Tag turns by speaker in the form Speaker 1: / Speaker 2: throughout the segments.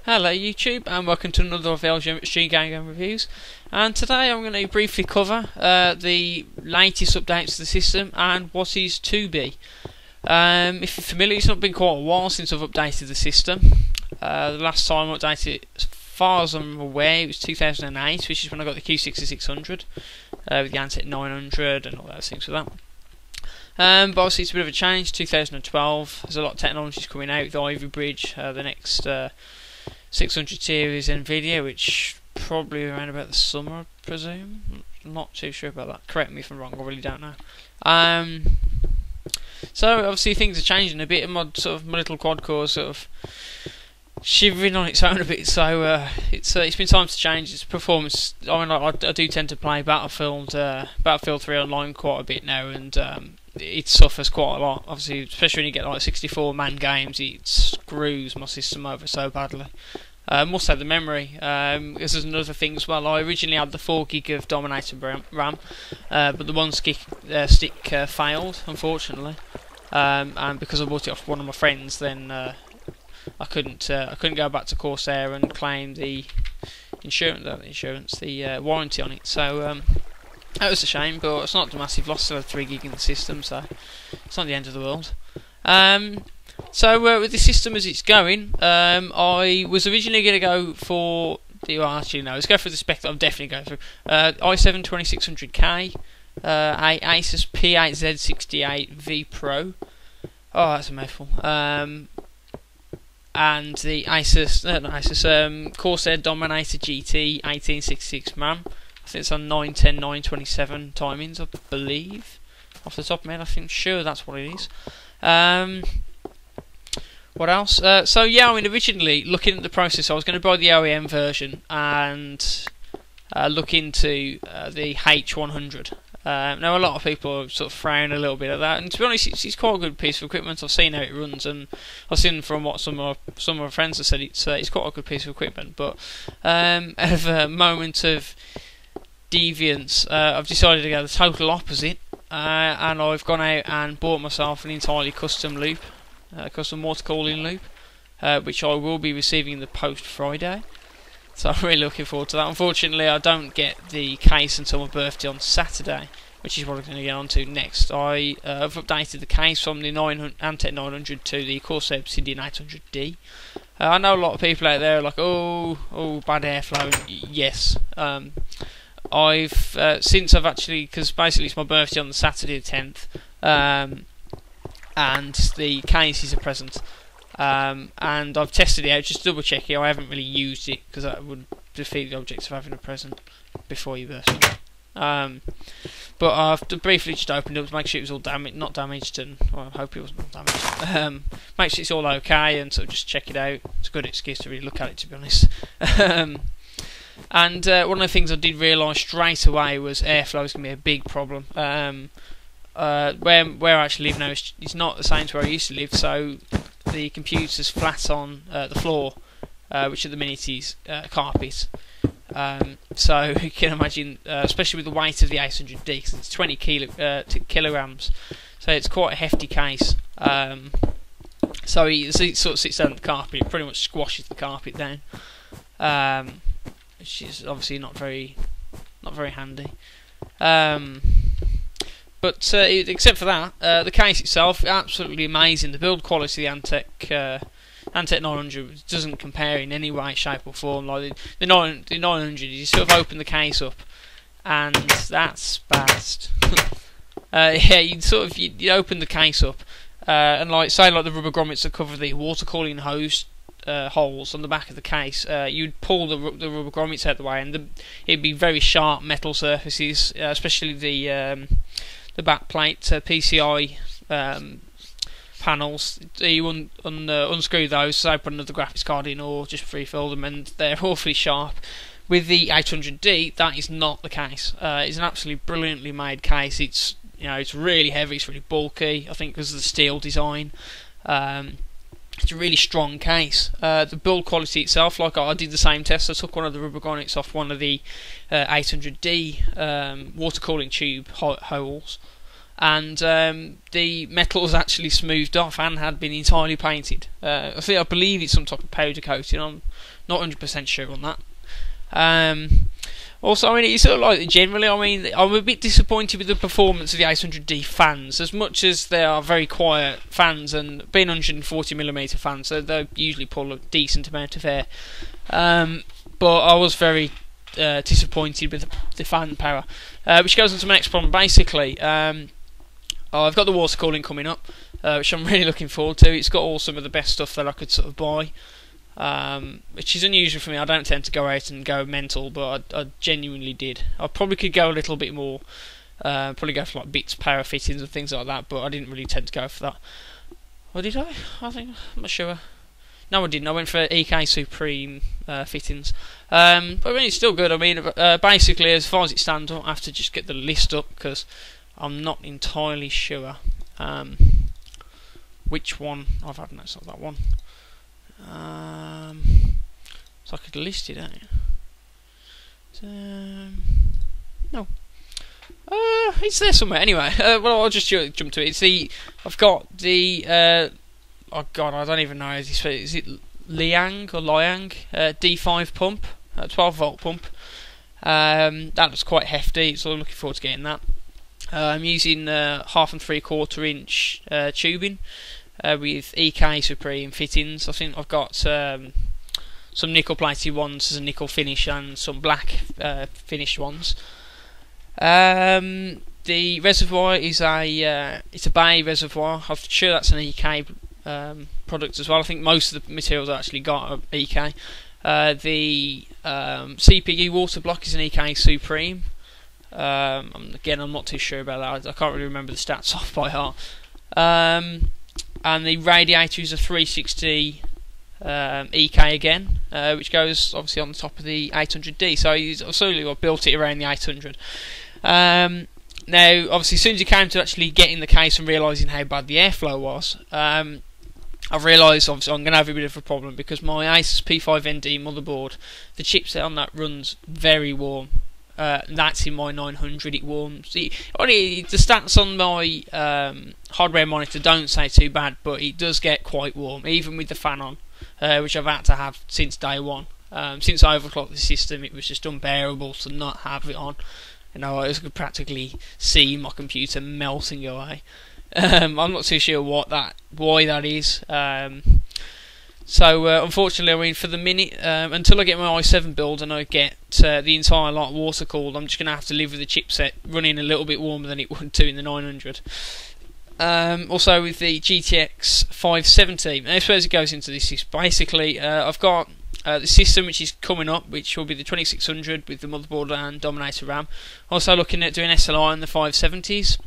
Speaker 1: Hello YouTube, and welcome to another of LG Stream Game Reviews. And today I'm going to briefly cover the latest updates to the system and what is to be. If you're familiar, it's not been quite a while since I've updated the system. The last time I updated it, as far as I'm aware, it was 2008, which is when I got the Q6600 with the Antec 900 and all those things with that. But obviously it's a bit of a change. 2012, there's a lot of technologies coming out. The Ivy Bridge, the next 600 series NVIDIA, which probably around about the summer, I presume. I'm not too sure about that. Correct me if I'm wrong. I really don't know. So obviously things are changing a bit, and my little quad core sort of shivering on its own a bit. So it's been time to change its performance. I mean, I do tend to play Battlefield 3 online quite a bit now, and it suffers quite a lot. Obviously, especially when you get like 64-man games, it screws my system over so badly. Must have the memory. This is another thing as well. I originally had the 4 gig of Dominator RAM, but the 1 stick failed, unfortunately. And because I bought it off one of my friends, then I couldn't go back to Corsair and claim the warranty on it. So that was a shame, but it's not a massive loss. I had 3 gig in the system, so it's not the end of the world. So with the system as it's going, I was originally going to go for let's go for the spec that I'm definitely going for. i7 2600K, Asus P8Z68V Pro. Oh, that's a mouthful. And the Corsair Dominator GT 1866 RAM. I think it's on 910 927 timings, I believe. Off the top of my head, I think sure that's what it is. What else? So yeah, I mean, originally looking at the processor, I was going to buy the OEM version and look into the H100. Now a lot of people sort of frown a little bit at that, and to be honest, it's quite a good piece of equipment. I've seen how it runs, and I've seen from what some of my friends have said, it's quite a good piece of equipment. But out of a moment of deviance, I've decided to go the total opposite, and I've gone out and bought myself an entirely custom loop. Custom WATERCOOLIng loop, which I will be receiving in the post Friday, so I'm really looking forward to that. Unfortunately, I don't get the case until my birthday on Saturday, which is what I'm going to get on to next. I've updated the case from the Antec 900 to the Corsair Obsidian 800D. I know a lot of people out there are like, oh, bad airflow. Yes, since I've actually, because basically it's my birthday on the Saturday the 10th, and the case is a present, and I've tested it out just to double check it. I haven't really used it because that would defeat the object of having a present before your birthday. But I've briefly just opened it up to make sure it was all not damaged, and well, I hope it wasn't damaged. Make sure it's all okay, and sort of just check it out. It's a good excuse to really look at it, to be honest. And one of the things I did realise straight away was airflow is going to be a big problem. Where I actually live now, it's not the same as where I used to live, so the computer's flat on the floor, which at the minute is carpet. So you can imagine, especially with the weight of the 800D, because it's 20 kilograms, so it's quite a hefty case. So it sort of sits down on the carpet, it pretty much squashes the carpet down, which is obviously not very handy. But except for that, the case itself, absolutely amazing. The build quality of the Antec 900 doesn't compare in any way, shape or form. Like the 900, you sort of open the case up, and that's fast. Yeah, you open the case up, and like the rubber grommets that cover the water cooling hose holes on the back of the case, you'd pull the rubber grommets out of the way, and it'd be very sharp metal surfaces, especially the back plate PCI panels. You unscrew those, open another graphics card in, or just refill them, and they're awfully sharp. With the 800D, that is not the case. It's an absolutely brilliantly made case. It's really heavy, it's really bulky. I think because of the steel design, it's a really strong case. The build quality itself, like I did the same test. I took one of the rubber grommets off one of the 800D water cooling tube holes, and the metal was actually smoothed off and had been entirely painted. I believe it's some type of powder coating. I'm not 100% sure on that. Also, I mean, it's sort of like generally, I mean, I'm a bit disappointed with the performance of the 800D fans. As much as they are very quiet fans, and being 140mm fans, so they usually pull a decent amount of air. But I was very disappointed with the fan power, which goes on to my next problem. Basically, I've got the water cooling coming up, which I'm really looking forward to. It's got all some of the best stuff that I could sort of buy. Which is unusual for me. I don't tend to go out and go mental, but I genuinely did. I probably could go a little bit more, probably go for like bits, power fittings and things like that, but I didn't really tend to go for that. Or did I? I think, I'm not sure. No, I didn't. I went for EK Supreme fittings. But I mean, it's still good. I mean, basically, as far as it stands, I'll have to just get the list up because I'm not entirely sure which one I've had. No, it's not that one. So I could list it, ain't it? No. It's there somewhere. Anyway, well, I'll just jump to it. I've got the oh god, I don't even know how to spell it. Is it Liang or Liang D5 pump, 12-volt pump. That was quite hefty, so I'm looking forward to getting that. I'm using 1/2 and 3/4 inch tubing. With EK Supreme fittings. I think I've got some nickel plated ones as a nickel finish and some black finished ones. The reservoir is it's a bay reservoir. I'm sure that's an EK product as well. I think most of the materials I actually got are EK. The CPE water block is an EK Supreme. Again, I'm not too sure about that. I can't really remember the stats off by heart. And the radiator is a 360 EK again, which goes obviously on the top of the 800D. So he's absolutely built it around the 800. Now, obviously, as soon as you came to actually getting the case and realising how bad the airflow was, I've realised obviously I'm going to have a bit of a problem because my Asus P5ND motherboard, the chipset on that runs very warm. That's in my 900. It warms. The stats on my hardware monitor don't say too bad, but it does get quite warm, even with the fan on, which I've had to have since day one. Since I overclocked the system, it was just unbearable to not have it on. You know, I could practically see my computer melting away. I'm not too sure why that is. So unfortunately, I mean, for the minute, until I get my i7 build and I get the entire lot water cooled, I'm just going to have to live with the chipset running a little bit warmer than it would do in the 900. Also with the GTX 570, and I suppose it goes into this. Is basically, I've got the system which is coming up, which will be the 2600 with the motherboard and Dominator RAM. Also looking at doing SLI on the 570s.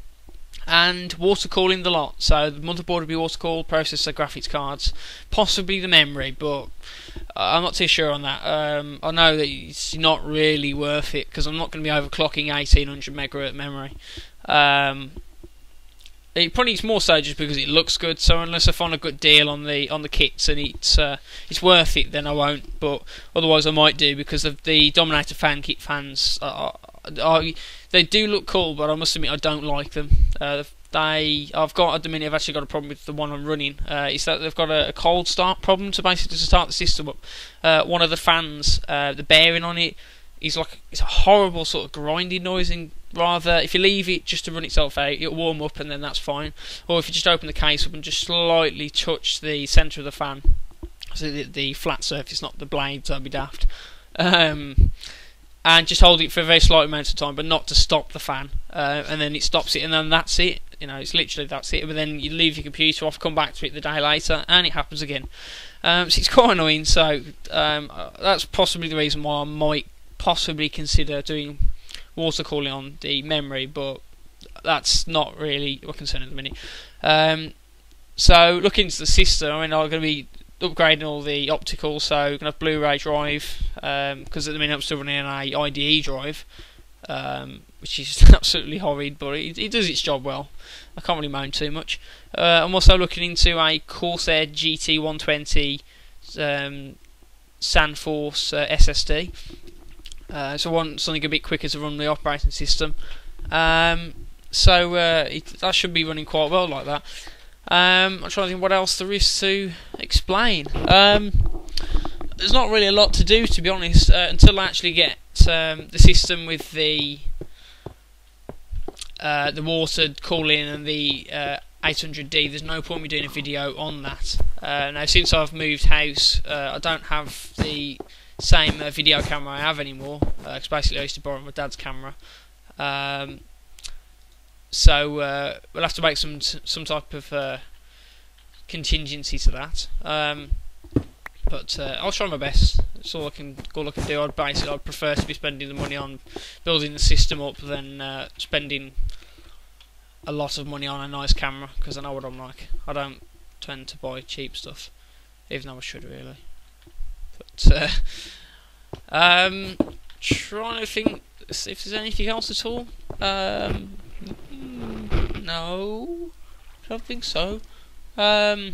Speaker 1: And water cooling the lot, so the motherboard will be water cooled, processor, graphics cards, possibly the memory, but I'm not too sure on that. I know that it's not really worth it because I'm not going to be overclocking 1800 megahertz memory. It probably is more so just because it looks good. So unless I find a good deal on the kits and it's worth it, then I won't. But otherwise, I might do because of the Dominator fan kit fans. They do look cool, but I must admit I don't like them. I've got at the minute. I've actually got a problem with the one I'm running. It's that they've got a cold start problem to basically start the system up. One of the fans, the bearing on it, it's a horrible sort of grinding noise. And rather, if you leave it just to run itself out, it'll warm up and then that's fine. Or if you just open the case up and just slightly touch the centre of the fan, so the flat surface, not the blade, that'd be daft. And just hold it for a very slight amount of time, but not to stop the fan, and then it stops it, and then that's it. You know, it's literally that's it. But then you leave your computer off, come back to it the day later, and it happens again. So it's quite annoying. So that's possibly the reason why I might possibly consider doing water cooling on the memory, but that's not really a concern at the minute. So looking into the system, I mean, I'm going to be upgrading all the optical, so I'm going to have Blu-ray drive, because at the minute I'm still running an IDE drive, which is absolutely horrid, but it does its job well. I can't really moan too much. I'm also looking into a Corsair GT120 SandForce SSD, so I want something a bit quicker to run the operating system. So that should be running quite well like that. I'm trying to think what else there is to explain. There's not really a lot to do, to be honest, until I actually get the system with the water cooling and the 800D. There's no point in me doing a video on that. Now, since I've moved house, I don't have the same video camera I have anymore. Because basically I used to borrow my dad's camera. So we'll have to make some type of contingency to that. But I'll try my best. That's all I can do. I'd prefer to be spending the money on building the system up than spending a lot of money on a nice camera, because I know what I'm like. I don't tend to buy cheap stuff, even though I should really. But trying to think if there's anything else at all. No, don't think so. No.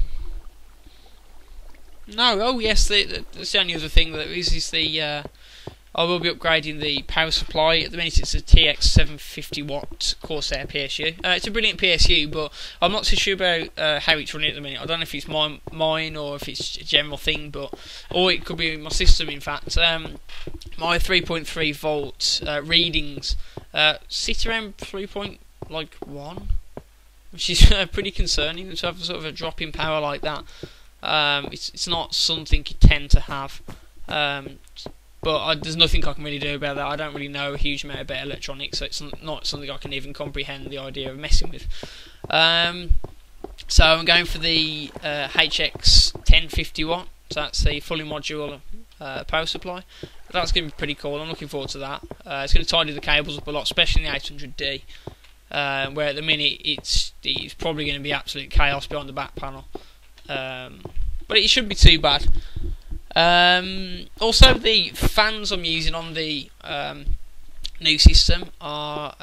Speaker 1: Oh yes, that's the only other thing that is the. I will be upgrading the power supply. At the minute it's a TX 750 watt Corsair PSU. It's a brilliant PSU, but I'm not so sure about how it's running at the minute. I don't know if it's mine or if it's a general thing, or it could be my system. In fact, my 3.3 volt readings sit around 3.1, which is pretty concerning. To have sort of a drop in power like that, it's not something you tend to have. But there's nothing I can really do about that. I don't really know a huge amount about electronics, so it's not something I can even comprehend the idea of messing with. So I'm going for the HX 1050 watt. So that's the fully modular power supply. That's going to be pretty cool. I'm looking forward to that. It's going to tidy the cables up a lot, especially in the 800D, where at the minute it's probably going to be absolute chaos behind the back panel. But it shouldn't be too bad. Also, the fans I'm using on the new system are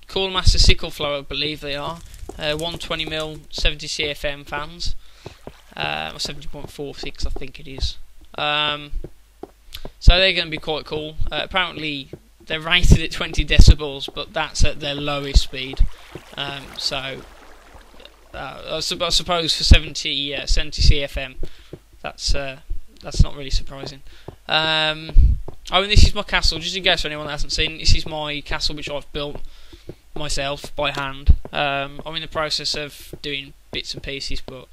Speaker 1: Coolmaster Sickle Flow, I believe they are. 120mm 70 CFM fans, or 70.46 I think it is. So they're going to be quite cool. Apparently they're rated at 20 decibels, but that's at their lowest speed. So I suppose for 70 CFM, that's not really surprising. And this is my castle, just in case for anyone that hasn't seen. This is my castle which I've built myself by hand. I'm in the process of doing bits and pieces, but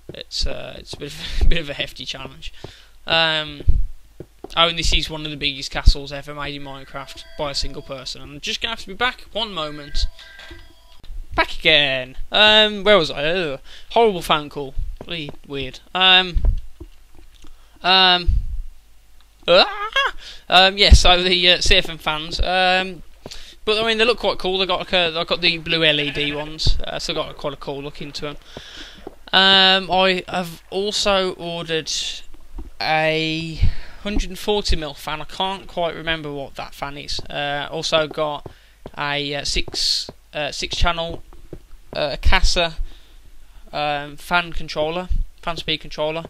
Speaker 1: it's a bit of a hefty challenge. And this is one of the biggest castles ever made in Minecraft by a single person. I'm just gonna have to be back one moment. Back again. Where was I? Horrible phone call. Really weird. Yeah, so the CFM fans, but I mean they look quite cool. They've got the blue LED ones, so they've got quite a cool look into them. I have also ordered a 140mm fan. I can't quite remember what that fan is. Also got a 6 channel Casa fan speed controller.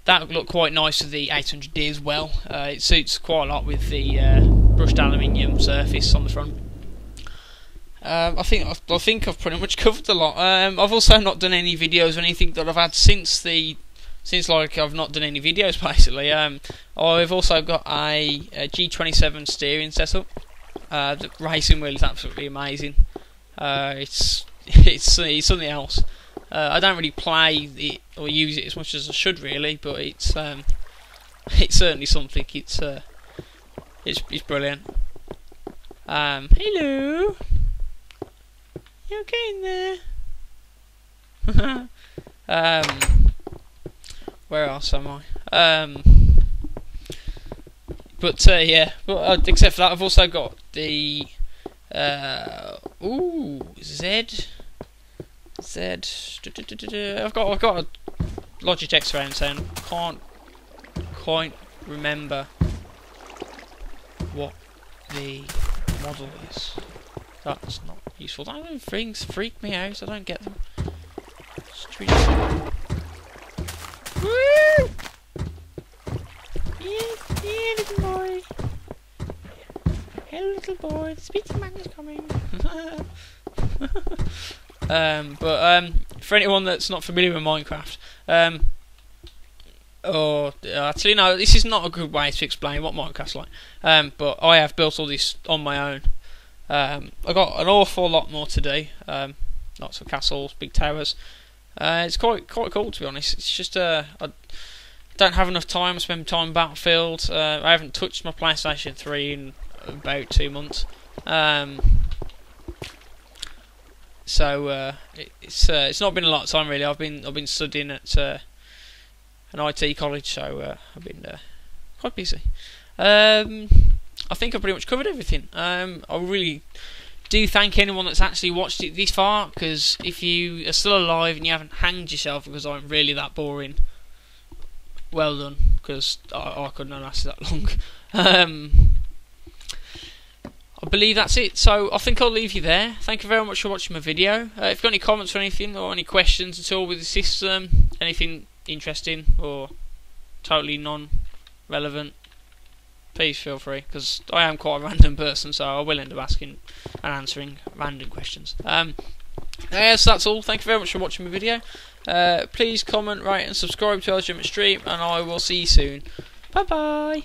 Speaker 1: That would look quite nice with the 800D as well. It suits quite a lot with the brushed aluminium surface on the front. I think I've pretty much covered a lot. I've also not done any videos or anything that I've had since I've not done any videos basically. I've also got a G27 steering setup. The racing wheel is absolutely amazing. It's something else. I don't really play it or use it as much as I should really, but it's certainly something. It's brilliant. Hello, you okay in there? Where else am I? Yeah, but except for that, I've also got the I've got a Logitech surround sound. Can't quite remember what the model is. That's not useful. Those things freak me out. I don't get them. Woo! Yeah, little boy. Hello, little boy, the speaking man is coming. For anyone that's not familiar with Minecraft, actually no, this is not a good way to explain what Minecraft's like. But I have built all this on my own. I got an awful lot more to do. Lots of castles, big towers. It's quite cool, to be honest. It's just I don't have enough time. I spend time in Battlefield. I haven't touched my PlayStation 3 in about 2 months. So it's not been a lot of time really. I've been studying at an IT college, so I've been quite busy. I think I've pretty much covered everything. I really do thank anyone that's actually watched it this far, because if you are still alive and you haven't hanged yourself because I'm really that boring, well done, because I couldn't have lasted that long. I believe that's it, so I think I'll leave you there. Thank you very much for watching my video. If you've got any comments or anything, or any questions at all with the system, anything interesting or totally non-relevant, please feel free, because I am quite a random person, so I will end up asking and answering random questions. Yes, that's all. Thank you very much for watching my video. Please comment, rate and subscribe to our stream, and I will see you soon. Bye bye.